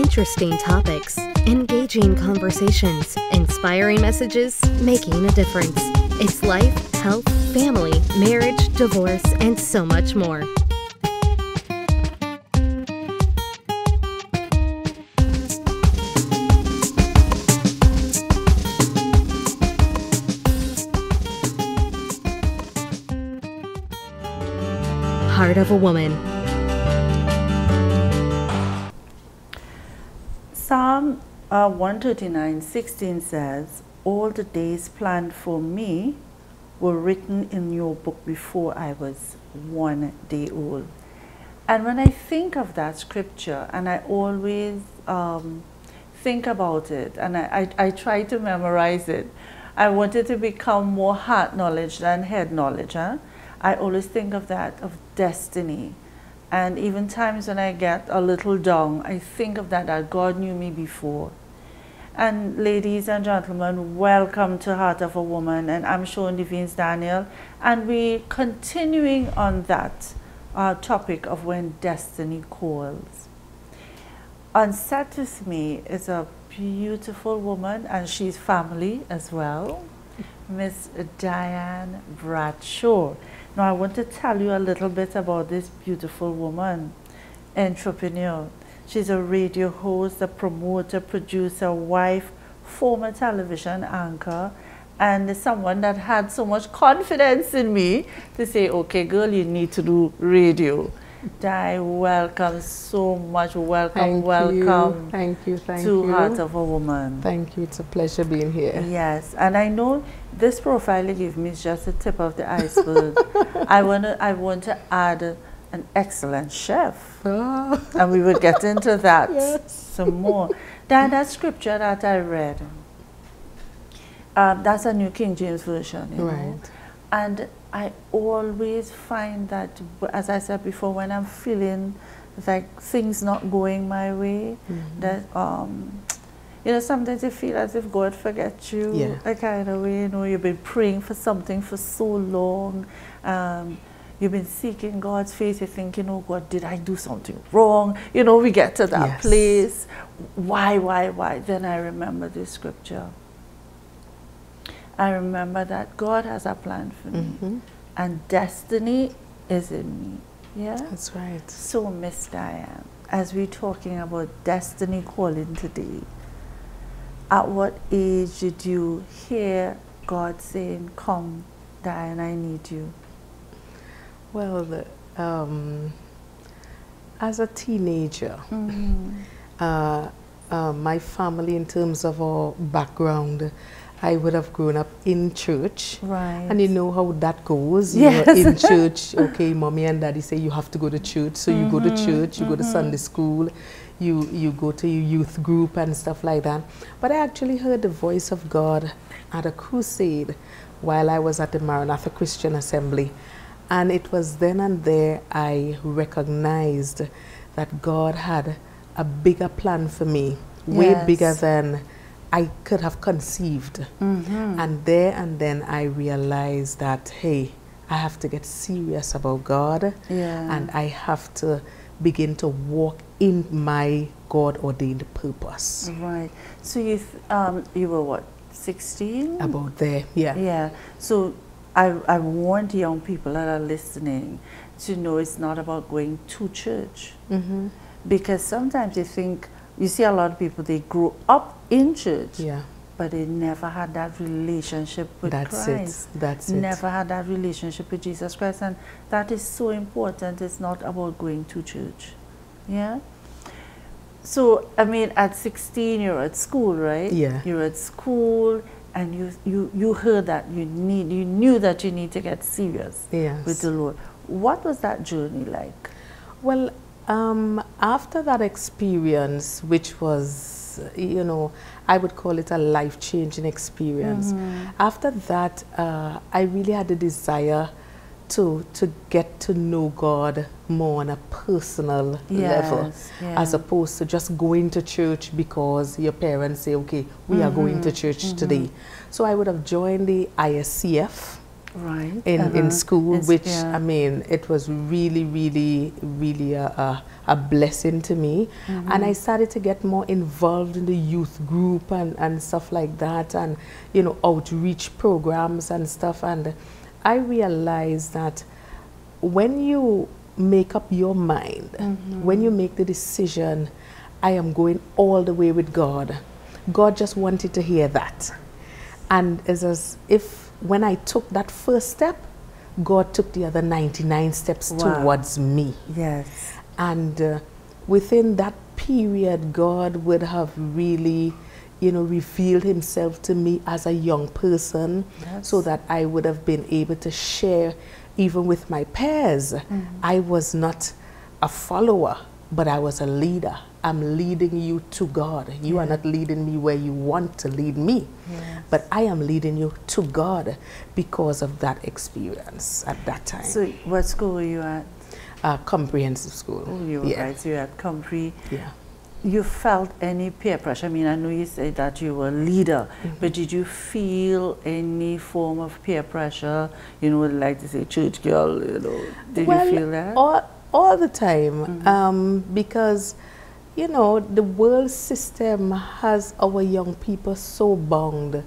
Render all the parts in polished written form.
Interesting topics, engaging conversations, inspiring messages, making a difference. It's life, health, family, marriage, divorce, and so much more. Heart of a Woman. Psalm 139:16 says, "All the days planned for me were written in your book before I was 1 day old." And when I think of that scripture, and I always think about it, and I try to memorize it. I want it to become more heart knowledge than head knowledge. Huh? I always think of that, of destiny. And even times when I get a little down, I think of that God knew me before. And ladies and gentlemen, welcome to Heart of a Woman, and I'm Shorn Des Vignes Daniel, and we're continuing on that topic of when destiny calls. On set with me is a beautiful woman, and she's family as well, Miss Diane Bradshaw. Now I want to tell you a little bit about this beautiful woman, entrepreneur. She's a radio host, a promoter, producer, wife, former television anchor, and someone that had so much confidence in me to say, okay girl, you need to do radio. Di, welcome so much. Welcome, welcome. Thank you. To Heart of a Woman. Thank you. It's a pleasure being here. Yes, and I know this profile you give me is just the tip of the iceberg. I want to add an excellent chef, and we will get into that some more. That scripture that I read, that's a New King James Version, you know? And I always find that, as I said before, when I'm feeling like things not going my way, that you know, sometimes you feel as if God forgets you, a kind of way. You know, you've been praying for something for so long. You've been seeking God's face. You're thinking, oh God, did I do something wrong? You know, we get to that place. Why? Then I remember this scripture. I remember that God has a plan for me, and destiny is in me. Yeah, that's right. So, Miss Diane, as we're talking about destiny calling today, at what age did you hear God saying, "Come, Diane, I need you"? Well, as a teenager, my family, in terms of our background, I would have grown up in church. Right. And you know how that goes. You're in church, okay, mommy and daddy say you have to go to church. So you go to church, you go to Sunday school, you go to your youth group and stuff like that. But I actually heard the voice of God at a crusade while I was at the Maranatha Christian Assembly. And it was then and there I recognized that God had a bigger plan for me, way bigger than I could have conceived. And there and then I realized that, hey, I have to get serious about God, and I have to begin to walk in my God-ordained purpose. Right. So you were what, 16? About there, yeah. Yeah. So I want young people that are listening to know it's not about going to church. Because sometimes you see a lot of people, they grow up in church, but they never had that relationship with Christ. That's it. Never had that relationship with Jesus Christ, and that is so important. It's not about going to church. Yeah. So I mean, at 16, you're at school, right? Yeah. You're at school, and you heard that you knew that you need to get serious with the Lord. What was that journey like? Well, after that experience, which was, you know, I would call it a life-changing experience. After that, I really had a desire to get to know God more on a personal level, as opposed to just going to church because your parents say, okay, we are going to church today. So I would have joined the ISCF, right. in school, which, yeah. I mean, it was really, really, really a blessing to me. And I started to get more involved in the youth group and stuff like that, and, you know, outreach programs and stuff. And I realized that when you make up your mind, when you make the decision, I am going all the way with God, God just wanted to hear that. And it's as if when I took that first step, God took the other 99 steps towards me. Yes. And within that period, God would have really, you know, revealed himself to me as a young person, so that I would have been able to share even with my peers. I was not a follower, but I was a leader. I'm leading you to God. You are not leading me where you want to lead me, but I am leading you to God because of that experience at that time. So what school were you at? Comprehensive school. Oh, you were right. So you had Compre. Yeah. You felt any peer pressure? I mean, I know you said that you were a leader, but did you feel any form of peer pressure? You know, like to say church girl, you know, did you feel that? All the time, because, you know, the world system has our young people so bound,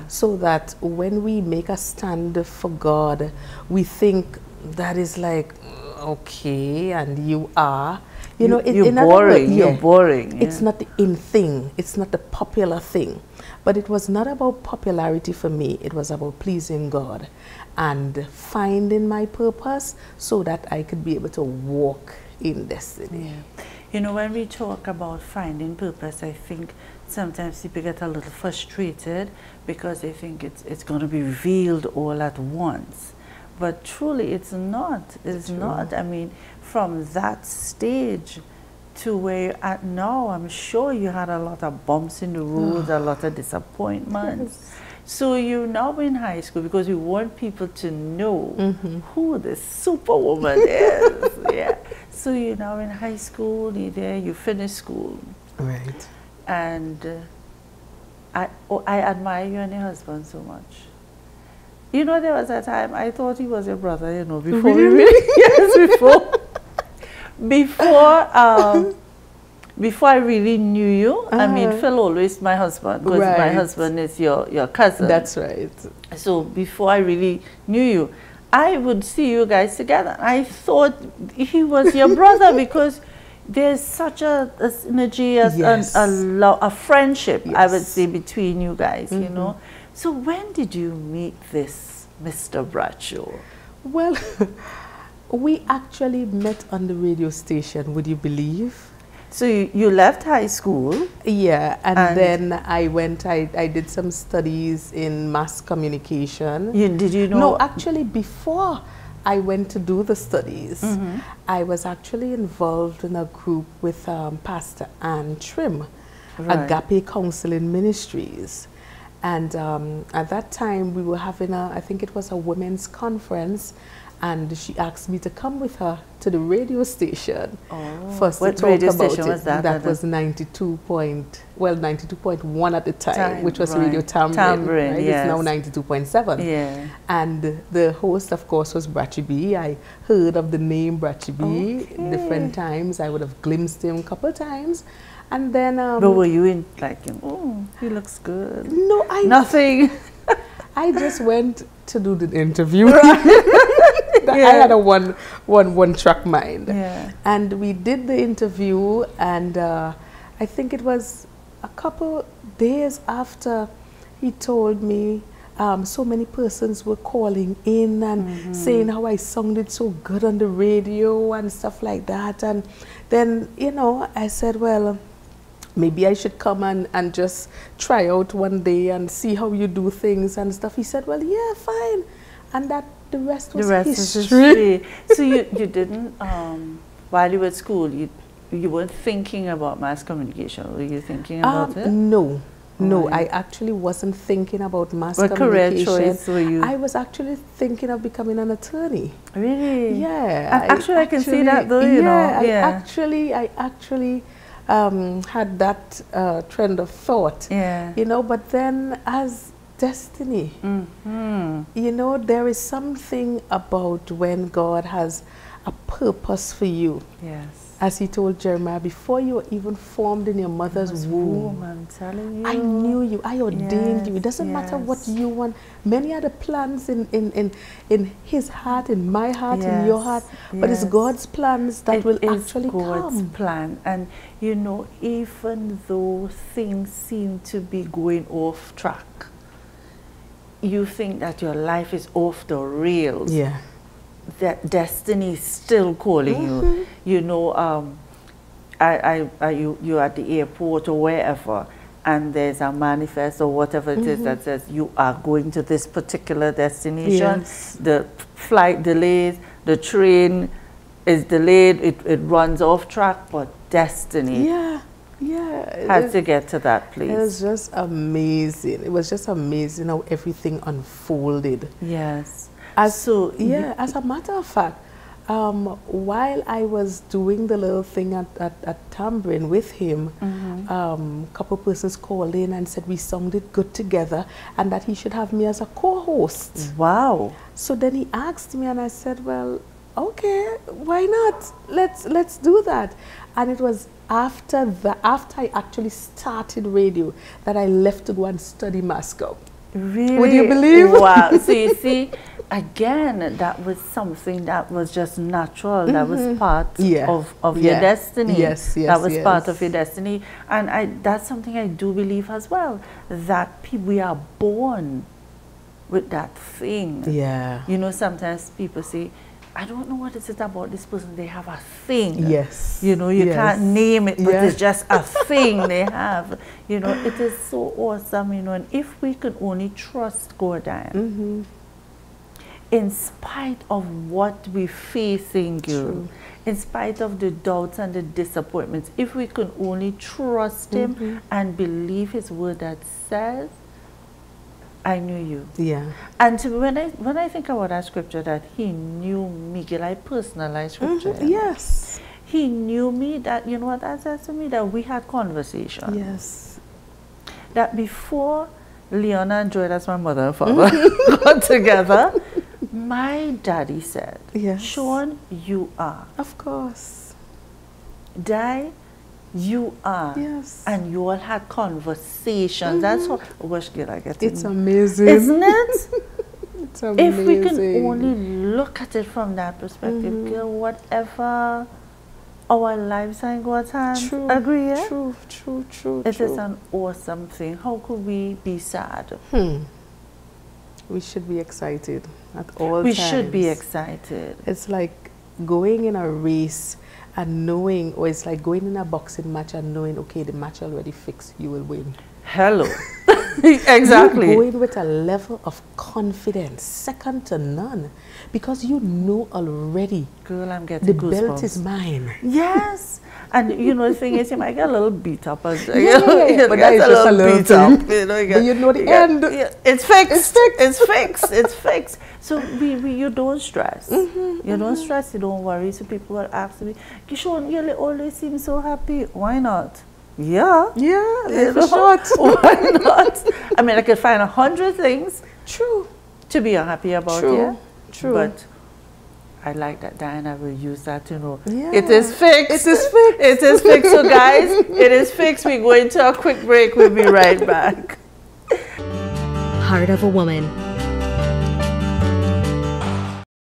so that when we make a stand for God, we think that is like, okay, and you are. You know, you're boring. You're boring. It's not the in thing. It's not the popular thing. But it was not about popularity for me. It was about pleasing God and finding my purpose so that I could be able to walk in destiny. Yeah. You know, when we talk about finding purpose, I think sometimes people get a little frustrated because they think it's going to be revealed all at once. But truly, it's not. It's not. I mean, from that stage to where you're at now, I'm sure you had a lot of bumps in the road, a lot of disappointments. So you're now in high school because we want people to know who this superwoman is. So you're now in high school, you're there, you finish school. Right. And I admire you and your husband so much. You know, there was a time I thought he was your brother, you know, before before I really knew you. I mean, Phil always my husband, because my husband is your cousin. That's right. So before I really knew you, I would see you guys together. I thought he was your brother because there's such a synergy, a friendship, I would say, between you guys, you know. So when did you meet this Mr. Bradshaw? Well, we actually met on the radio station, would you believe? So you left high school? Yeah, and then I went, I did some studies in mass communication. Did you know? No, actually before I went to do the studies, I was actually involved in a group with Pastor Ann Trim, Agape Counseling Ministries. And at that time, we were having I think it was a women's conference, and she asked me to come with her to the radio station for us to talk about it. Was that? That was 92.1 at the time, which was Radio Tambourine. Right? It's now 92.7. Yeah. And the host, of course, was Brachi B. I heard of the name Brachi B different times. I would have glimpsed him a couple of times. And then but were you in like, oh, he looks good? No, nothing. I just went to do the interview. I had a one track mind. And we did the interview, and I think it was a couple days after he told me so many persons were calling in and saying how I sounded so good on the radio and stuff like that. And then, you know, I said, well, maybe I should come and just try out one day and see how you do things and stuff. He said, well, yeah, fine. And that the rest was history. So you didn't, while you were at school, you weren't thinking about mass communication. Were you thinking about it? No. No, I actually wasn't thinking about mass communication. What career choice were you? I was actually thinking of becoming an attorney. Really? Yeah. I can see that though, you know. I actually had that trend of thought. Yeah. You know, but then as destiny. You know, there is something about when God has a purpose for you. Yes. As he told Jeremiah, before you were even formed in your mother's womb, I'm telling you. I knew you, I ordained you. It doesn't matter yes. what you want. Many are the plans in his heart, in my heart, in your heart. But it's God's plans that will actually come. God's plan. And you know, even though things seem to be going off track, you think that your life is off the rails. Yeah. That destiny is still calling you. You know, you're at the airport or wherever, and there's a manifest or whatever it is that says you are going to this particular destination. Yes. The flight delays, the train is delayed, it runs off track, but destiny has to get to that place. It was just amazing. It was just amazing how everything unfolded. Yes. As a matter of fact, while I was doing the little thing at Tambourine with him, a couple persons called in and said we sounded good together and that he should have me as a co-host. Wow. So then he asked me and I said, well, okay, why not? Let's do that. And it was after I actually started radio that I left to go and study Moscow. Really? Would you believe? Wow. So you see, again, that was something that was just natural. That was part of your destiny. Yes, that was part of your destiny. And that's something I do believe as well, that we are born with that thing. Yeah. You know, sometimes people say, I don't know what is it about this person, they have a thing. Yes. You know, you can't name it, but it's just a thing they have. You know, it is so awesome, you know, and if we could only trust God, Diane, in spite of what we facing, girl, in spite of the doubts and the disappointments, if we could only trust him and believe his word that says, I knew you. Yeah. And when I think about that scripture that he knew me, girl, I personalized scripture. Yes. He knew me, that, you know what that says to me? That we had conversation. Yes. That before Leona and Joy, that's my mother and father, got together, my daddy said, Shorn, you are. Of course. Di, you are. Yes. And you all had conversations. That's what I wish I get. It's amazing. Isn't it? It's amazing. If we can only look at it from that perspective, girl, whatever our lives are in God's hands. True. Agree, yeah? True. It is an awesome thing. How could we be sad? We should be excited at all times. We should be excited. It's like going in a race and knowing, or it's like going in a boxing match and knowing, okay, the match already fixed, you will win. Hello. Exactly. You're going with a level of confidence, second to none, because you know already, girl, I'm getting the goosebumps. belt is mine. Yes. And you know, the thing is, you might get a little beat up. But that is just a little beat up. You know, the end. It's fixed. It's fixed. It's fixed. So you don't stress. You don't stress. You don't worry. So people will ask me, Kishon, you always seem so happy. Why not? Yeah. Yeah, for short. Why not? I mean, I could find 100 things. True. To be unhappy about. True. But I like that Diana will use that to know. Yeah. It is fixed. It is fixed. It is fixed. So guys, it is fixed. We're going to a quick break. We'll be right back. Heart of a Woman